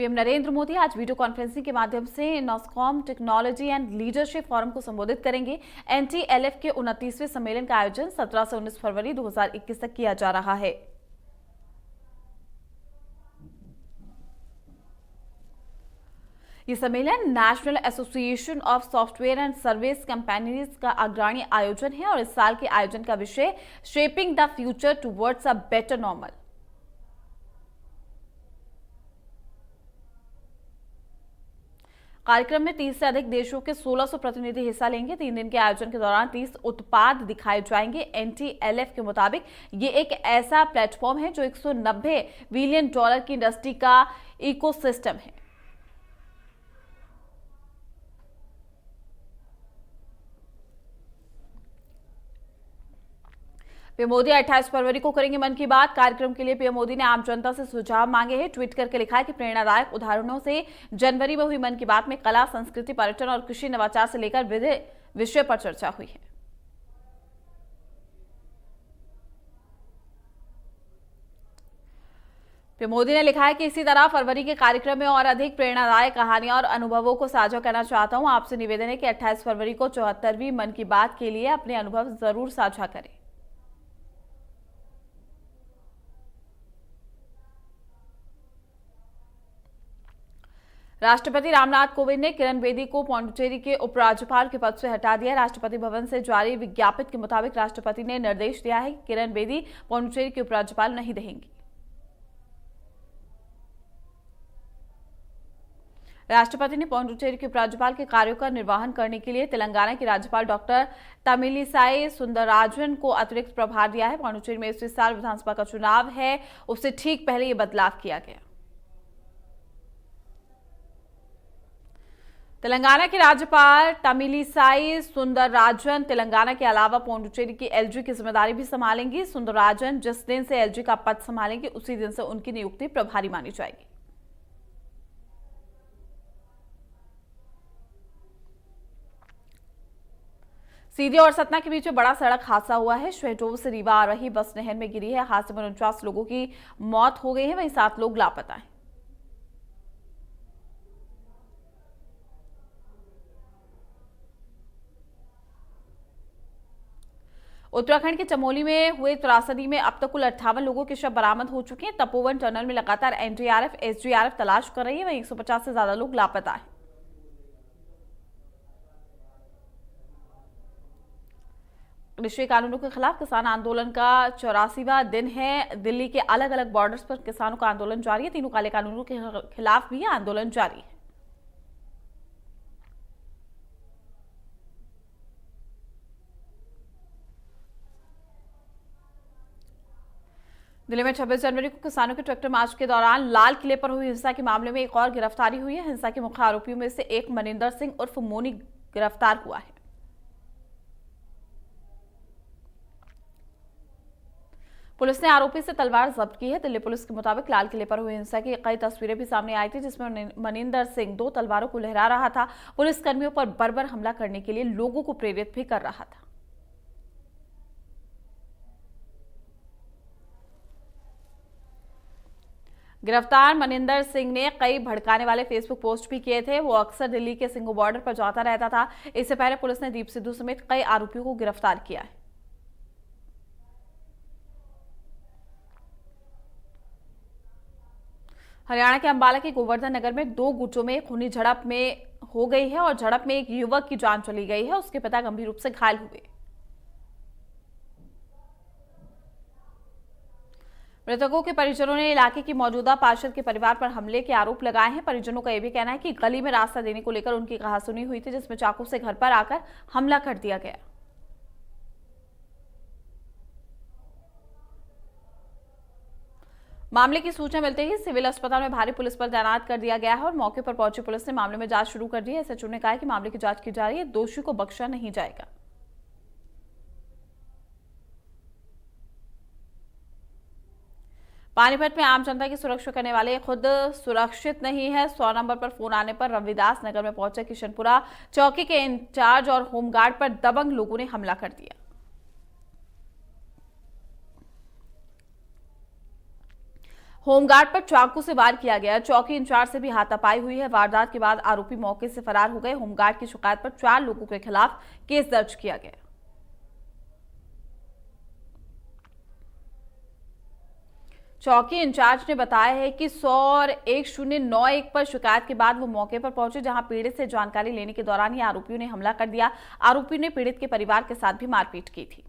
PM Narendra Modi आज video conferencing के माध्यम से नॉस्कॉम टेक्नोलॉजी एंड लीडरशिप फोरम को संबोधित करेंगे। NTLF के 29वें सम्मेलन का आयोजन 17 से 19 फरवरी 2021 तक किया जा रहा है। ये सम्मेलन national association of software and service companies का अग्रणी आयोजन है और इस साल के आयोजन का विषय shaping the future towards a better normal. कार्यक्रम में 30 से अधिक देशों के 1600 प्रतिनिधि हिस्सा लेंगे। 3 दिन के आयोजन के दौरान 30 उत्पाद दिखाए जाएंगे। NTLF के मुताबिक ये एक ऐसा प्लेटफॉर्म है जो $190 बिलियन की इंडस्ट्री का इकोसिस्टम है। पीएम मोदी 28 फरवरी को करेंगे मन की बात। कार्यक्रम के लिए पीएम मोदी ने आम जनता से सुझाव मांगे हैं। ट्वीट करके लिखा है कि प्रेरणादायक उदाहरणों से जनवरी में हुई मन की बात में कला, संस्कृति, पर्यटन और कृषि नवाचार से लेकर विविध विषय पर चर्चा हुई है। पीएम मोदी ने लिखा है कि इसी तरह फरवरी के कार्यक्रम में और अधिक प्रेरणादायक कहानियां और अनुभवों को साझा करना चाहता हूं। आपसे निवेदन है कि 28 फरवरी को 74वीं मन की बात के लिए अपने अनुभव जरूर साझा करें। राष्ट्रपति रामनाथ कोविंद ने किरण बेदी को पौंडुचेरी के उपराज्यपाल के पद से हटा दिया। राष्ट्रपति भवन से जारी विज्ञप्ति के मुताबिक राष्ट्रपति ने निर्देश दिया है कि किरण बेदी पौंडुचेरी के उपराज्यपाल नहीं रहेंगी। राष्ट्रपति ने पौंडुचेरी के उपराज्यपाल के कार्यों का निर्वहन करने के लिए तेलंगाना के राज्यपाल डॉक्टर तमिलिसाई सुंदरराजन को अतिरिक्त प्रभार दिया है। पौंडुचेरी में इस साल विधानसभा का चुनाव है, उससे ठीक पहले यह बदलाव किया गया। तेलंगाना के राज्यपाल तमिलिसाई सुंदरराजन तेलंगाना के अलावा पौंडुचेरी की LG की जिम्मेदारी भी संभालेंगी। सुंदरराजन जिस दिन से LG का पद संभालेंगे उसी दिन से उनकी नियुक्ति प्रभारी मानी जाएगी। सीधी और सतना के बीच में बड़ा सड़क हादसा हुआ है। शहडोल से रीवा आ रही बस नहर में गिरी है। हादसे में 49 लोगों की मौत हो गई है, वहीं 7 लोग लापता हैं। उत्तराखंड के चमोली में हुए त्रासदी में अब तक कुल 58 लोगों के शव बरामद हो चुके हैं। तपोवन टनल में लगातार NDRF, SDRF तलाश कर रही है, वहीं 150 से ज्यादा लोग लापता हैं। कृषि कानूनों के खिलाफ किसान आंदोलन का 84वां दिन है। दिल्ली के अलग अलग बॉर्डर्स पर किसानों का आंदोलन जारी है। तीनों काले कानूनों के खिलाफ भी आंदोलन जारी है। दिल्ली में 26 जनवरी को किसानों के ट्रैक्टर मार्च के दौरान लाल किले पर हुई हिंसा के मामले में एक और गिरफ्तारी हुई है। हिंसा के मुख्य आरोपियों में से एक मनिंदर सिंह उर्फ मोनी गिरफ्तार हुआ है। पुलिस ने आरोपी से तलवार जब्त की है। दिल्ली पुलिस के मुताबिक लाल किले पर हुई हिंसा की कई तस्वीरें भी सामने आई थी, जिसमें मनिंदर सिंह 2 तलवारों को लहरा रहा था। पुलिस कर्मियों पर बर्बर हमला करने के लिए लोगों को प्रेरित भी कर रहा था। गिरफ्तार मनिंदर सिंह ने कई भड़काने वाले फेसबुक पोस्ट भी किए थे। वो अक्सर दिल्ली के सिंघू बॉर्डर पर जाता रहता था। इससे पहले पुलिस ने दीप सिद्धू समेत कई आरोपियों को गिरफ्तार किया है। हरियाणा के अंबाला के गोवर्धन नगर में 2 गुटों में खूनी झड़प में हो गई है और झड़प में एक युवक की जान चली गई है। उसके पिता गंभीर रूप से घायल हुए। मृतकों के परिजनों ने इलाके की मौजूदा पार्षद के परिवार पर हमले के आरोप लगाए हैं। परिजनों का यह भी कहना है कि गली में रास्ता देने को लेकर उनकी कहासुनी हुई थी, जिसमें चाकू से घर पर आकर हमला कर दिया गया। मामले की सूचना मिलते ही सिविल अस्पताल में भारी पुलिस बल तैनात कर दिया गया है और मौके पर पहुंची पुलिस ने मामले में जांच शुरू कर दी है। SHO ने कहा है कि मामले की जांच की जा रही है, दोषी को बख्शा नहीं जाएगा। पानीपत में आम जनता की सुरक्षा करने वाले खुद सुरक्षित नहीं है। 100 नंबर पर फोन आने पर रविदास नगर में पहुंचे किशनपुरा चौकी के इंचार्ज और होमगार्ड पर दबंग लोगों ने हमला कर दिया। होमगार्ड पर चाकू से वार किया गया। चौकी इंचार्ज से भी हाथापाई हुई है। वारदात के बाद आरोपी मौके से फरार हो गए। होमगार्ड की शिकायत पर 4 लोगों के खिलाफ केस दर्ज किया गया। चौकी इंचार्ज ने बताया है कि 100 और 1091 पर शिकायत के बाद वो मौके पर पहुंचे, जहां पीड़ित से जानकारी लेने के दौरान ही आरोपियों ने हमला कर दिया। आरोपी ने पीड़ित के परिवार के साथ भी मारपीट की थी।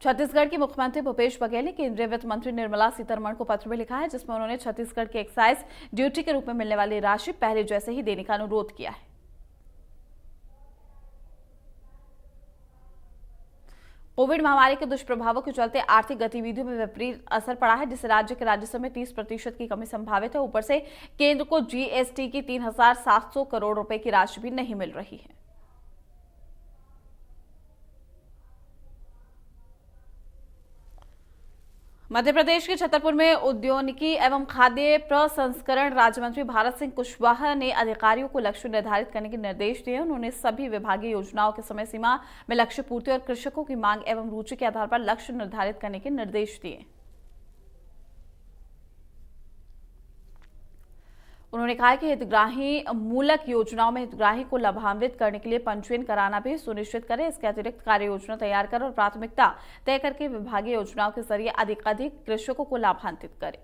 छत्तीसगढ़ के मुख्यमंत्री भूपेश बघेल ने केंद्रीय वित्त मंत्री निर्मला सीतारमण को पत्र में लिखा है, जिसमें उन्होंने छत्तीसगढ़ के एक्साइज ड्यूटी के रूप में मिलने वाली राशि पहले जैसे ही देने का अनुरोध किया है। कोविड महामारी के दुष्प्रभावों के चलते आर्थिक गतिविधियों में विपरीत असर पड़ा है, जिससे राज्य के राजस्व में 30% की कमी संभावित है। ऊपर से केंद्र को जीएसटी की 3,700 करोड़ रुपए की राशि भी नहीं मिल रही है। मध्य प्रदेश के छतरपुर में उद्यानिकी एवं खाद्य प्रसंस्करण राज्य मंत्री भारत सिंह कुशवाहा ने अधिकारियों को लक्ष्य निर्धारित करने के निर्देश दिए। उन्होंने सभी विभागीय योजनाओं के समय सीमा में लक्ष्य पूर्ति और कृषकों की मांग एवं रुचि के आधार पर लक्ष्य निर्धारित करने के निर्देश दिए। उन्होंने कहा कि हितग्राही मूलक योजनाओं में हितग्राही को लाभान्वित करने के लिए पंजीयन कराना भी सुनिश्चित करें। इसके अतिरिक्त कार्य योजना तैयार कर और प्राथमिकता तय करके विभागीय योजनाओं के जरिए अधिक कृषकों को लाभान्वित करें।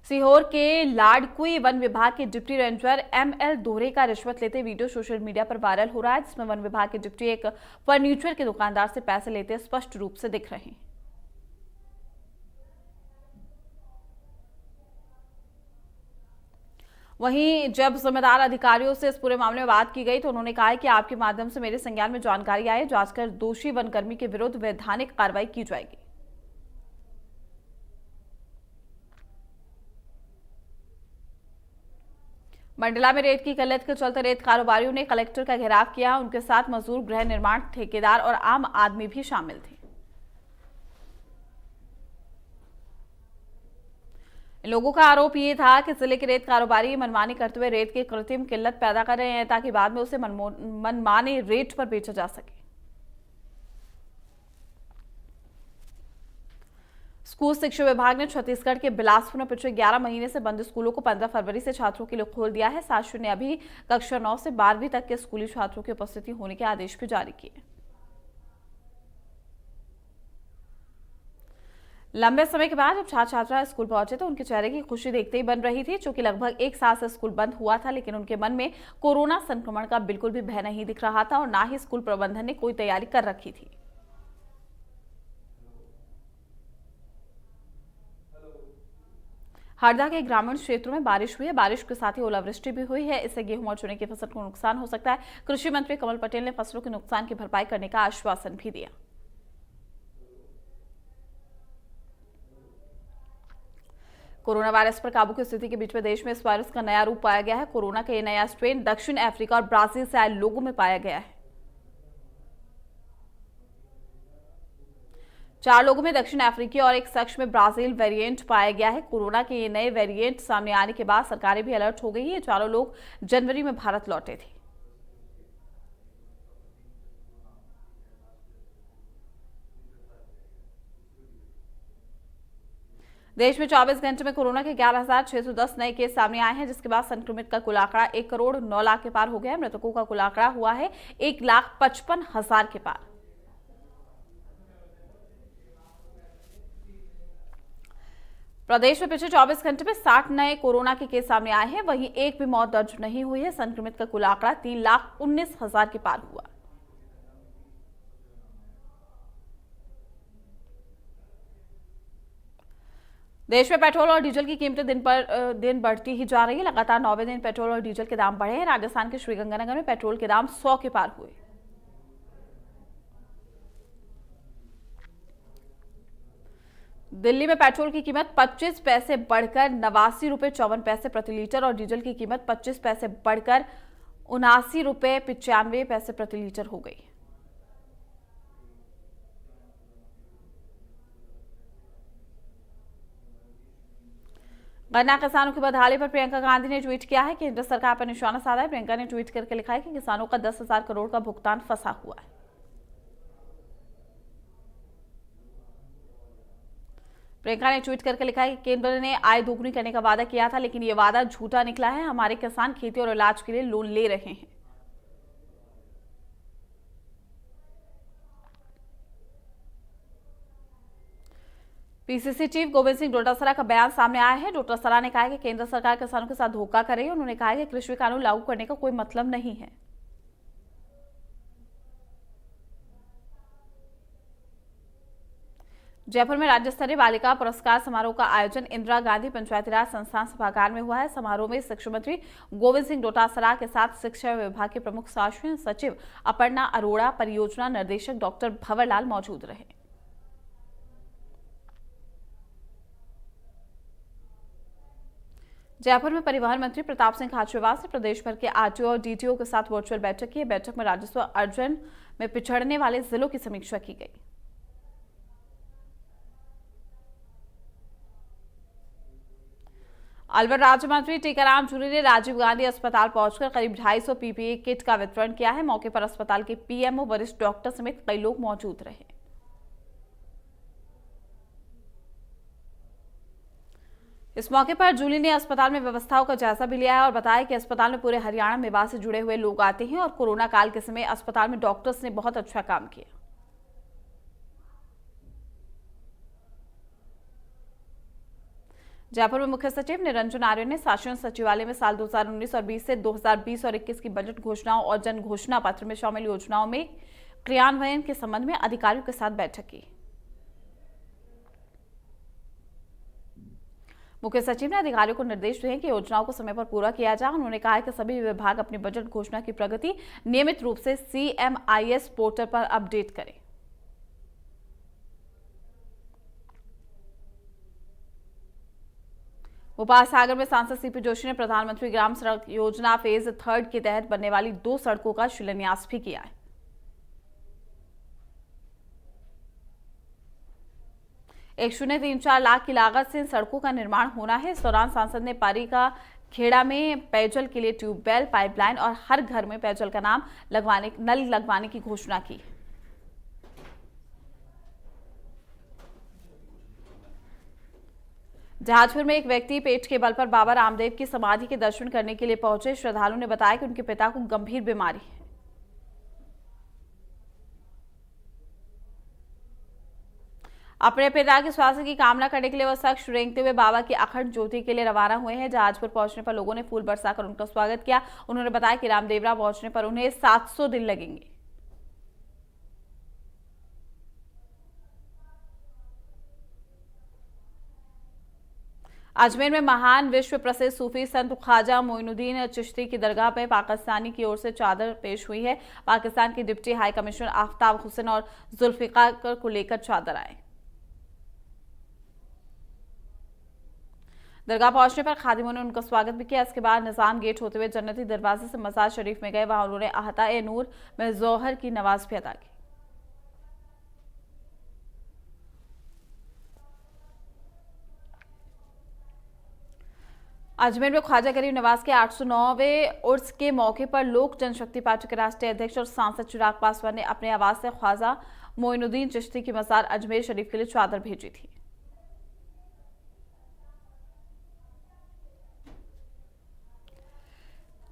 सीहोर के लाडकुई वन विभाग के डिप्टी रेंजर एमएल दोहरे का रिश्वत लेते वीडियो सोशल मीडिया पर वायरल हो रहा है, जिसमें वन विभाग के डिप्टी एक फर्नीचर के दुकानदार से पैसे लेते स्पष्ट रूप से दिख रहे हैं। वहीं जब जिम्मेदार अधिकारियों से इस पूरे मामले में बात की गई तो उन्होंने कहा कि आपके माध्यम से मेरे संज्ञान में जानकारी आई, जांच कर दोषी वनकर्मी के विरुद्ध वैधानिक कार्रवाई की जाएगी। मंडला में रेत की किल्लत के चलते रेत कारोबारियों ने कलेक्टर का घेराव किया। उनके साथ मजदूर, गृह निर्माण ठेकेदार और आम आदमी भी शामिल थे। इन लोगों का आरोप ये था कि जिले के रेत कारोबारी मनमानी करते हुए रेत की कृत्रिम किल्लत पैदा कर रहे हैं, ताकि बाद में उसे मनमाने रेट पर बेचा जा सके। स्कूल शिक्षा विभाग ने छत्तीसगढ़ के बिलासपुर में पिछले 11 महीने से बंद स्कूलों को 15 फरवरी से छात्रों के लिए खोल दिया है। शासन ने अभी कक्षा 9 से 12वीं तक के स्कूली छात्रों की उपस्थिति होने के आदेश भी जारी किए। लंबे समय के बाद जब छात्र छात्रा स्कूल पहुंचे तो उनके चेहरे की खुशी देखते ही बन रही थी। चूंकि लगभग 1 साल से स्कूल बंद हुआ था, लेकिन उनके मन में कोरोना संक्रमण का बिल्कुल भी भय नहीं दिख रहा था और ना ही स्कूल प्रबंधन ने कोई तैयारी कर रखी थी। हरदा के ग्रामीण क्षेत्रों में बारिश हुई है। बारिश के साथ ही ओलावृष्टि भी हुई है। इससे गेहूं और चने की फसल को नुकसान हो सकता है। कृषि मंत्री कमल पटेल ने फसलों के नुकसान की भरपाई करने का आश्वासन भी दिया। कोरोना वायरस पर काबू की स्थिति के बीच में देश में इस वायरस का नया रूप पाया गया है। कोरोना का यह नया स्ट्रेन दक्षिण अफ्रीका और ब्राजील से आए लोगों में पाया गया है। 4 लोगों में दक्षिण अफ्रीकी और एक शख्स में ब्राजील वेरिएंट पाया गया है। कोरोना के ये नए वेरिएंट सामने आने के बाद सरकारें भी अलर्ट हो गई है। चारों लोग जनवरी में भारत लौटे थे। देश में 24 घंटे में कोरोना के 11,610 नए केस सामने आए हैं, जिसके बाद संक्रमित का कुल आंकड़ा 1 करोड़ 9 लाख के पार हो गया है। मृतकों का कुल आंकड़ा हुआ है 1,55,000 के पार। प्रदेश में पिछले 24 घंटे में 60 नए कोरोना के केस सामने आए हैं। वहीं एक भी मौत दर्ज नहीं हुई है। संक्रमित का कुल आंकड़ा 3,19,000 के पार हुआ। देश में पेट्रोल और डीजल की कीमतें दिन पर दिन बढ़ती ही जा रही है। लगातार 9वें दिन पेट्रोल और डीजल के दाम बढ़े हैं। राजस्थान के श्रीगंगानगर में पेट्रोल के दाम 100 के पार हुए। दिल्ली में पेट्रोल की कीमत 25 पैसे बढ़कर 89 रुपये 54 पैसे प्रति लीटर और डीजल की कीमत 25 पैसे बढ़कर 79 रुपये 95 पैसे प्रति लीटर हो गई। गन्ना किसानों की बदहाली पर प्रियंका गांधी ने ट्वीट किया है। केंद्र सरकार पर निशाना साधा है। प्रियंका ने ट्वीट करके लिखा है कि किसानों का 10,000 करोड़ का भुगतान फंसा हुआ है। प्रियंका ने ट्वीट करके लिखा है कि केंद्र ने आय दोगुनी करने का वादा किया था, लेकिन यह वादा झूठा निकला है। हमारे किसान खेती और इलाज के लिए लोन ले रहे हैं। पीसीसी चीफ गोविंद सिंह डोटासरा का बयान सामने आया है। डोटासरा ने कहा है कि केंद्र सरकार किसानों के साथ धोखा कर रही है। उन्होंने कहा है कि कृषि कानून लागू करने का कोई मतलब नहीं है। जयपुर में राज्य स्तरीय बालिका पुरस्कार समारोह का आयोजन इंदिरा गांधी पंचायती राज संस्थान सभागार में हुआ है। समारोह में शिक्षा मंत्री गोविंद सिंह डोटासरा के साथ शिक्षा विभाग के प्रमुख शासन सचिव अपर्णा अरोड़ा, परियोजना निर्देशक डॉक्टर भंवरलाल मौजूद रहे। जयपुर में परिवहन मंत्री प्रताप सिंह खाचरियावास ने प्रदेश भर के आरटीओ और डीटीओ के साथ वर्चुअल बैठक की। बैठक में राजस्व अर्जन में पिछड़ने वाले जिलों की समीक्षा की गई। अलवर राज्य मंत्री टीकाराम जूली ने राजीव गांधी अस्पताल पहुंचकर करीब 250 पीपीई किट का वितरण किया है। मौके पर अस्पताल के पीएमओ, वरिष्ठ डॉक्टर समेत कई लोग मौजूद रहे। इस मौके पर जूली ने अस्पताल में व्यवस्थाओं का जायजा भी लिया है और बताया कि अस्पताल में पूरे हरियाणा मेवात से जुड़े हुए लोग आते हैं और कोरोना काल के समय अस्पताल में डॉक्टर्स ने बहुत अच्छा काम किया। जयपुर में मुख्य सचिव निरंजन आर्य ने शासन सचिवालय में साल 2019 और 20 से 2020 और 21 की बजट घोषणाओं और जन घोषणा पत्र में शामिल योजनाओं में क्रियान्वयन के संबंध में अधिकारियों के साथ बैठक की। मुख्य सचिव ने अधिकारियों को निर्देश दिए कि योजनाओं को समय पर पूरा किया जाए। उन्होंने कहा कि सभी विभाग अपनी बजट घोषणा की प्रगति नियमित रूप से CMIS पोर्टल पर अपडेट करें। भोपाल सागर में सांसद सीपी जोशी ने प्रधानमंत्री ग्राम सड़क योजना फेज 3 के तहत बनने वाली 2 सड़कों का शिलान्यास भी किया है। 1.034 लाख की लागत से इन सड़कों का निर्माण होना है। इस दौरान सांसद ने पारी का खेड़ा में पेयजल के लिए ट्यूबवेल, पाइपलाइन और हर घर में पेयजल का नल लगवाने की घोषणा की। जहाजपुर में एक व्यक्ति पेट के बल पर बाबा रामदेव की समाधि के दर्शन करने के लिए पहुंचे। श्रद्धालुओं ने बताया कि उनके पिता को गंभीर बीमारी है। अपने पिता के स्वास्थ्य की कामना करने के लिए वह शख्स रेंगते हुए बाबा की अखंड ज्योति के लिए रवाना हुए हैं। जहाजपुर पहुंचने पर लोगों ने फूल बरसाकर उनका स्वागत किया। उन्होंने बताया कि रामदेवरा पहुंचने पर उन्हें 700 दिन लगेंगे। अजमेर में महान विश्व प्रसिद्ध सूफी संत ख्वाजा मोइनुद्दीन चिश्ती की दरगाह में पाकिस्तानी की ओर से चादर पेश हुई है। पाकिस्तान के deputy high commissioner Aftab Hussain और जुल्फिकार को लेकर चादर आए। दरगाह पहुंचने पर खादिमों ने उनका स्वागत भी किया। इसके बाद निजाम गेट होते हुए जन्नती दरवाजे से मजार शरीफ में गए। वहां उन्होंने अहता-ए नूर में जोहर की नमाज भी अदा की। अजमेर में ख्वाजा गरीब नवाज के 809वें उर्स के मौके पर लोक जनशक्ति पार्टी के राष्ट्रीय अध्यक्ष और सांसद चिराग पासवान ने अपने आवास से ख्वाजा मोइनुद्दीन चिश्ती की मजार अजमेर शरीफ के लिए चादर भेजी थी।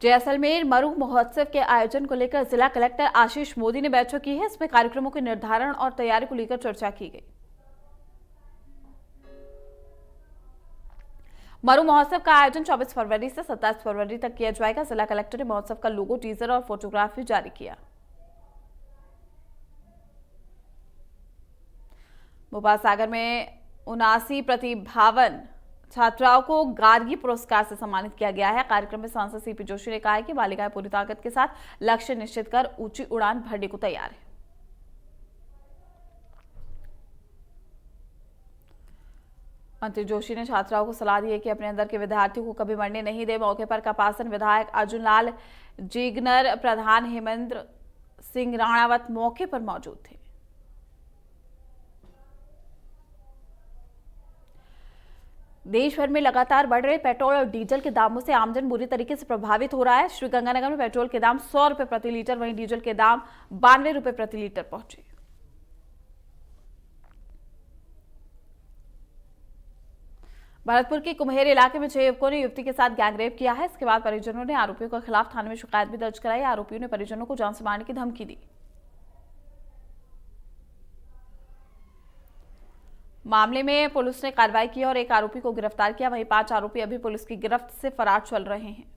जैसलमेर मरु महोत्सव के आयोजन को लेकर जिला कलेक्टर आशीष मोदी ने बैठक की है। इसमें कार्यक्रमों के निर्धारण और तैयारी को लेकर चर्चा की गई। मरु महोत्सव का आयोजन 24 फरवरी से 27 फरवरी तक किया जाएगा। जिला कलेक्टर ने महोत्सव का लोगो, टीजर और फोटोग्राफ भी जारी किया। भोपाल सागर में 79 प्रतिभावान छात्राओं को गार्गी पुरस्कार से सम्मानित किया गया है। कार्यक्रम में सांसद सीपी जोशी ने कहा है कि बालिकाएं पूरी ताकत के साथ लक्ष्य निश्चित कर ऊंची उड़ान भरने को तैयार है। मंत्री जोशी ने छात्राओं को सलाह दी है कि अपने अंदर के विद्यार्थियों को कभी मरने नहीं दे। मौके पर कपासन विधायक अर्जुन लाल जीगनर, प्रधान हेमेंद्र सिंह राणावत मौके पर मौजूद थे। देश भर में लगातार बढ़ रहे पेट्रोल और डीजल के दामों से आमजन बुरी तरीके से प्रभावित हो रहा है। श्रीगंगानगर में पेट्रोल के दाम 100 रुपए प्रति लीटर, वहीं डीजल के दाम 92 रुपए प्रति लीटर पहुंचे। भरतपुर के कुम्हेर इलाके में 6 युवकों ने युवती के साथ गैंगरेप किया है। इसके बाद परिजनों ने आरोपियों के खिलाफ थाने में शिकायत भी दर्ज कराई। आरोपियों ने परिजनों को जान से मारने की धमकी दी। मामले में पुलिस ने कार्रवाई की और एक आरोपी को गिरफ्तार किया। वहीं 5 आरोपी अभी पुलिस की गिरफ्त से फरार चल रहे हैं।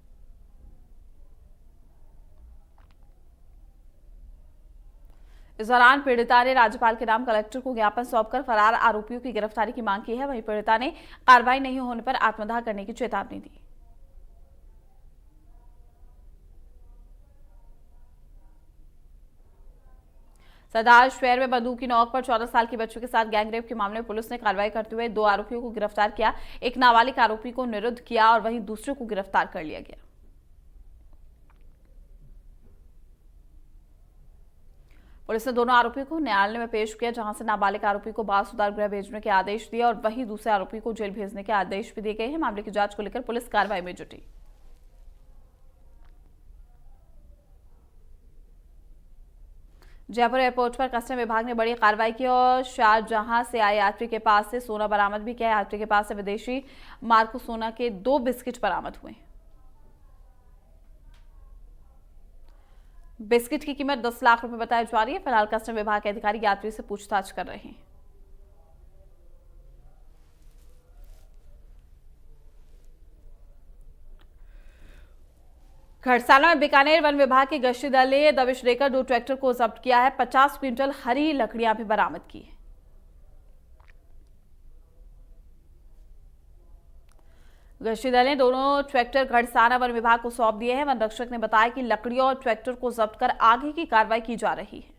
इस दौरान पीड़िता ने राज्यपाल के नाम कलेक्टर को ज्ञापन सौंपकर फरार आरोपियों की गिरफ्तारी की मांग की है। वहीं पीड़िता ने कार्रवाई नहीं होने पर आत्मदाह करने की चेतावनी दी। सरदार शहर में बंदूक की नोक पर 14 साल की बच्चों के साथ गैंगरेप के मामले में पुलिस ने कार्रवाई करते हुए 2 आरोपियों को गिरफ्तार किया। एक नाबालिग आरोपी को निरुद्ध किया और वहीं दूसरे को गिरफ्तार कर लिया गया। पुलिस ने दोनों आरोपियों को न्यायालय में पेश किया, जहां से नाबालिग आरोपी को बाल सुधार गृह भेजने के आदेश दिए और वहीं दूसरे आरोपी को जेल भेजने के आदेश भी दिए गए हैं। मामले की जांच को लेकर पुलिस कार्रवाई में जुटी। जयपुर एयरपोर्ट पर कस्टम विभाग ने बड़ी कार्रवाई की और शारजहां से आए यात्री के पास से सोना बरामद भी किया। यात्री के पास से विदेशी मार्को सोना के 2 बिस्किट बरामद हुए। बिस्किट की कीमत 10 लाख रुपए बताई जा रही है। फिलहाल कस्टम विभाग के अधिकारी यात्री से पूछताछ कर रहे हैं। खरसाना में बीकानेर वन विभाग की गश्ती दल ने दबिश देकर 2 ट्रैक्टर को जब्त किया है। 50 क्विंटल हरी लकड़ियां भी बरामद की है। गश्ती दल ने दोनों ट्रैक्टर खरसाना वन विभाग को सौंप दिए हैं। वन रक्षक ने बताया कि लकड़ियों और ट्रैक्टर को जब्त कर आगे की कार्रवाई की जा रही है।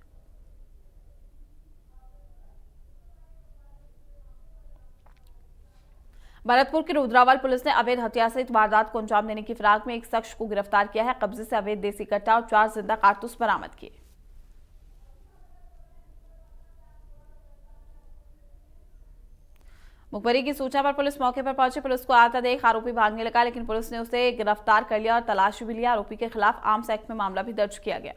भरतपुर की रुद्रावल पुलिस ने अवैध हथियार सहित वारदात को अंजाम देने की फिराक में एक शख्स को गिरफ्तार किया है। कब्जे से अवैध देसी कट्टा और 4 जिंदा कारतूस बरामद किए। मुखबरी की सूचना पर पुलिस मौके पर पहुंची। पुलिस को आता देख आरोपी भागने लगा, लेकिन पुलिस ने उसे गिरफ्तार कर लिया और तलाशी भी लिया। आरोपी के खिलाफ आर्म्स एक्ट में मामला भी दर्ज किया गया।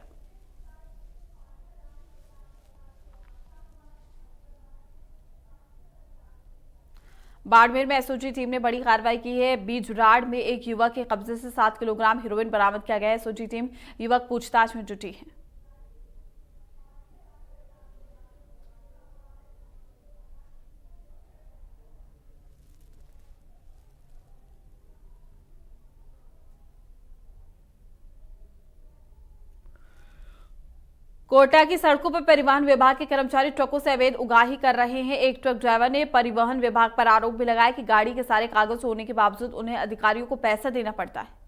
बाड़मेर में एसओजी टीम ने बड़ी कार्रवाई की है। बीजराड़ में एक युवक के कब्जे से 7 किलोग्राम हेरोइन बरामद किया गया है। एसओजी टीम युवक पूछताछ में जुटी है। कोटा की सड़कों पर परिवहन विभाग के कर्मचारी ट्रकों से अवैध उगाही कर रहे हैं। एक ट्रक ड्राइवर ने परिवहन विभाग पर आरोप भी लगाया कि गाड़ी के सारे कागज होने के बावजूद उन्हें अधिकारियों को पैसा देना पड़ता है।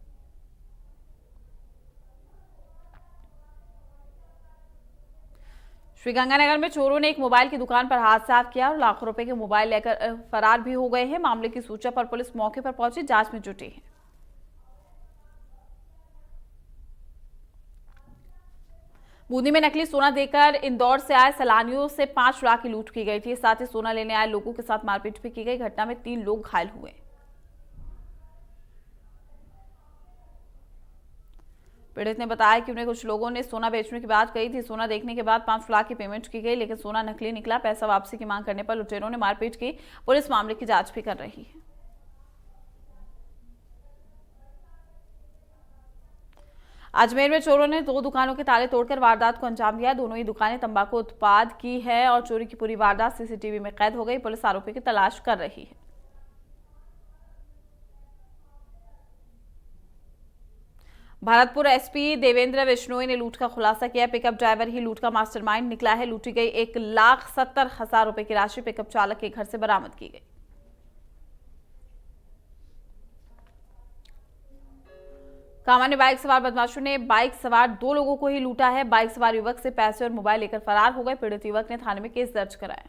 श्रीगंगानगर में चोरों ने एक मोबाइल की दुकान पर हाथ साफ किया और लाखों रुपए के मोबाइल लेकर फरार भी हो गए हैं। मामले की सूचना पर पुलिस मौके पर पहुंची, जांच में जुटी है। बूंदी में नकली सोना देकर इंदौर से आए सैलानियों से 5 लाख की लूट की गई थी। साथ ही सोना लेने आए लोगों के साथ मारपीट भी की गई। घटना में 3 लोग घायल हुए। पीड़ित ने बताया कि उन्हें कुछ लोगों ने सोना बेचने की बात कही थी। सोना देखने के बाद 5 लाख की पेमेंट की गई, लेकिन सोना नकली निकला। पैसा वापसी की मांग करने पर लुटेरों ने मारपीट की। पुलिस मामले की जांच भी कर रही है। अजमेर में चोरों ने 2 दुकानों के ताले तोड़कर वारदात को अंजाम दिया। दोनों ही दुकानें तंबाकू उत्पाद की है और चोरी की पूरी वारदात सीसीटीवी में कैद हो गई। पुलिस आरोपी की तलाश कर रही है। भरतपुर एसपी देवेंद्र बिश्नोई ने लूट का खुलासा किया। पिकअप ड्राइवर ही लूट का मास्टरमाइंड निकला है। लूटी गई 1,70,000 रुपए की राशि पिकअप चालक के घर से बरामद की गई। सामान्य बाइक सवार बदमाशों ने बाइक सवार 2 लोगों को ही लूटा है। बाइक सवार युवक से पैसे और मोबाइल लेकर फरार हो गए। पीड़ित युवक ने थाने में केस दर्ज कराया।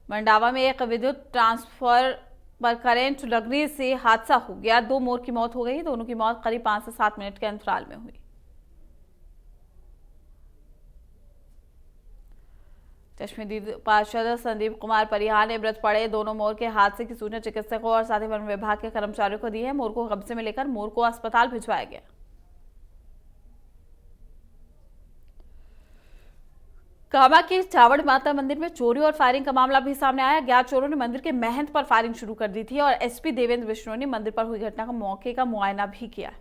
मंडावा में एक विद्युत ट्रांसफार्मर पर करंट लगने से हादसा हो गया। 2 मोर की मौत हो गई। दोनों की मौत करीब 5 से 7 मिनट के अंतराल में हुई। चश्मेदीद पार्षद संदीप कुमार परिहार ने मृत पड़े दोनों मोर के हादसे की सूचना चिकित्सकों और साथ ही वन विभाग के कर्मचारियों को दी है। मोर को कब्जे में लेकर मोर को अस्पताल भिजवाया गया। कामा के चावड़ माता मंदिर में चोरी और फायरिंग का मामला भी सामने आया। अज्ञात चोरों ने मंदिर के महंत पर फायरिंग शुरू कर दी थी और एसपी देवेंद्र बिश्नोई ने मंदिर पर हुई घटना का मौके का मुआयना भी किया।